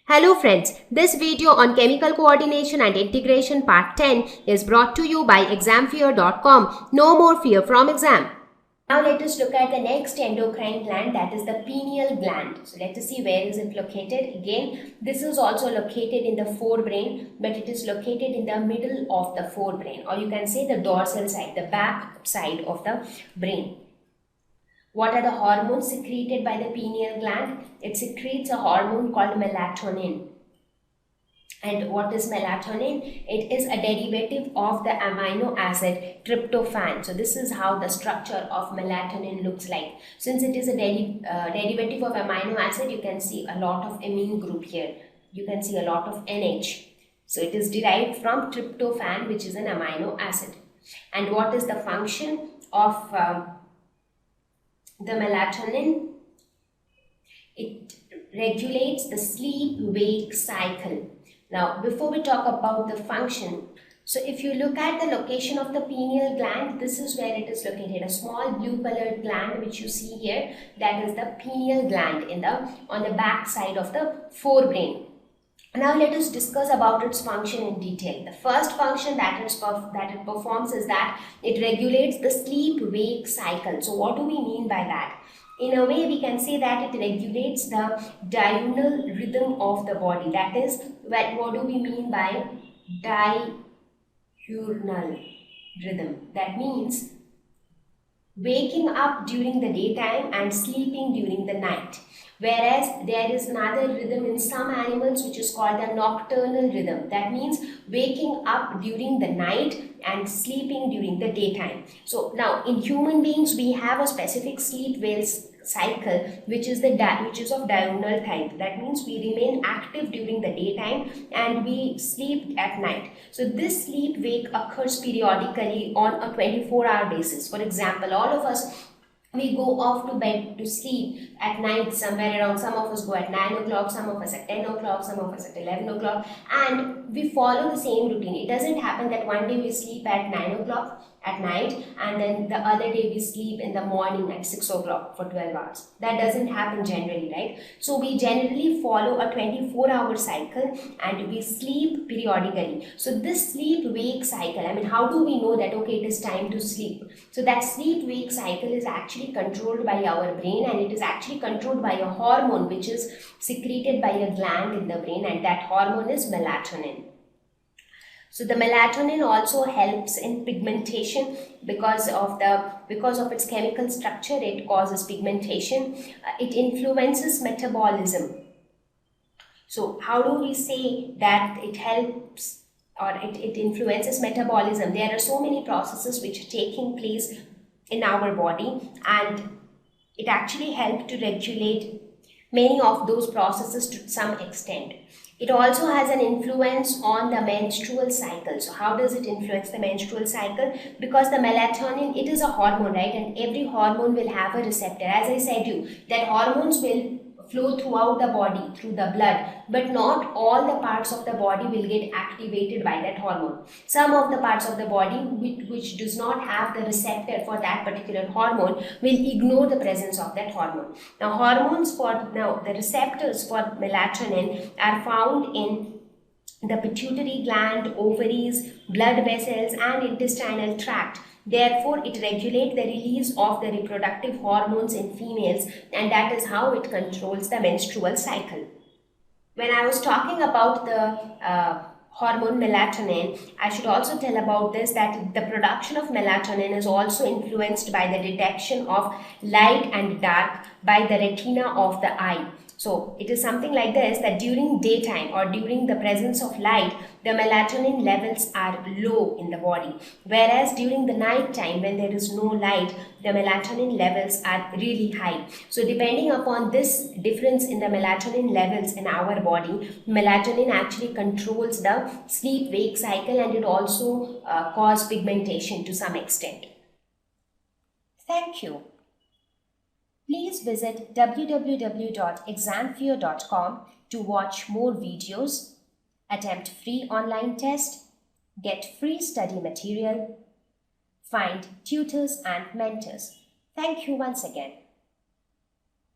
Hello friends, this video on chemical coordination and integration part 10 is brought to you by examfear.com. No more fear from exam. Now let us look at the next endocrine gland, that is the pineal gland. So let us see where is it located. Again, this is also located in the forebrain, but it is located in the middle of the forebrain, or you can say the dorsal side, the back side of the brain. What are the hormones secreted by the pineal gland? It secretes a hormone called melatonin. And what is melatonin? It is a derivative of the amino acid tryptophan. So this is how the structure of melatonin looks like. Since it is a derivative of amino acid, you can see a lot of amine group here. You can see a lot of NH. So it is derived from tryptophan, which is an amino acid. And what is the function of the melatonin? It regulates the sleep-wake cycle. Now, before we talk about the function, so if you look at the location of the pineal gland, this is where it is located. A small blue colored gland which you see here, that is the pineal gland on the back side of the forebrain. Now let us discuss about its function in detail. The first function that it performs is that it regulates the sleep-wake cycle. So what do we mean by that? In a way, we can say that it regulates the diurnal rhythm of the body. That is, what do we mean by diurnal rhythm? That means waking up during the daytime and sleeping during the night. Whereas there is another rhythm in some animals which is called the nocturnal rhythm. That means waking up during the night and sleeping during the daytime. So now in human beings we have a specific sleep-wake cycle which is of diurnal type. That means we remain active during the daytime and we sleep at night. So this sleep-wake occurs periodically on a 24-hour basis. For example, all of us, we go off to bed to sleep at night somewhere around, some of us go at 9 o'clock, some of us at 10 o'clock, some of us at 11 o'clock, and we follow the same routine. It doesn't happen that one day we sleep at 9 o'clock at night and then the other day we sleep in the morning at 6 o'clock for 12 hours. That doesn't happen generally, right? So we generally follow a 24-hour cycle and we sleep periodically. So this sleep-wake cycle, how do we know that, okay, it is time to sleep? So that sleep-wake cycle is actually controlled by our brain, and it is actually controlled by a hormone which is secreted by a gland in the brain, and that hormone is melatonin. So the melatonin also helps in pigmentation because of its chemical structure. It causes pigmentation. It influences metabolism. So how do we say that it helps or it influences metabolism? There are so many processes which are taking place in our body, and it actually helps to regulate many of those processes to some extent. It also has an influence on the menstrual cycle. So how does it influence the menstrual cycle? Because the melatonin, it is a hormone, right? And every hormone will have a receptor. As I said you, that hormones will flow throughout the body, through the blood, but not all the parts of the body will get activated by that hormone. Some of the parts of the body which does not have the receptor for that particular hormone will ignore the presence of that hormone. Now the receptors for melatonin are found in the pituitary gland, ovaries, blood vessels and intestinal tract. Therefore, it regulates the release of the reproductive hormones in females, and that is how it controls the menstrual cycle. When I was talking about the hormone melatonin, I should also tell about this, that the production of melatonin is also influenced by the detection of light and dark by the retina of the eye. So it is something like this, that during daytime or during the presence of light, the melatonin levels are low in the body. Whereas during the night time, when there is no light, the melatonin levels are really high. So depending upon this difference in the melatonin levels in our body, melatonin actually controls the sleep-wake cycle, and it also causes pigmentation to some extent. Thank you. Please visit www.examfear.com to watch more videos, attempt free online test, get free study material, find tutors and mentors. Thank you once again.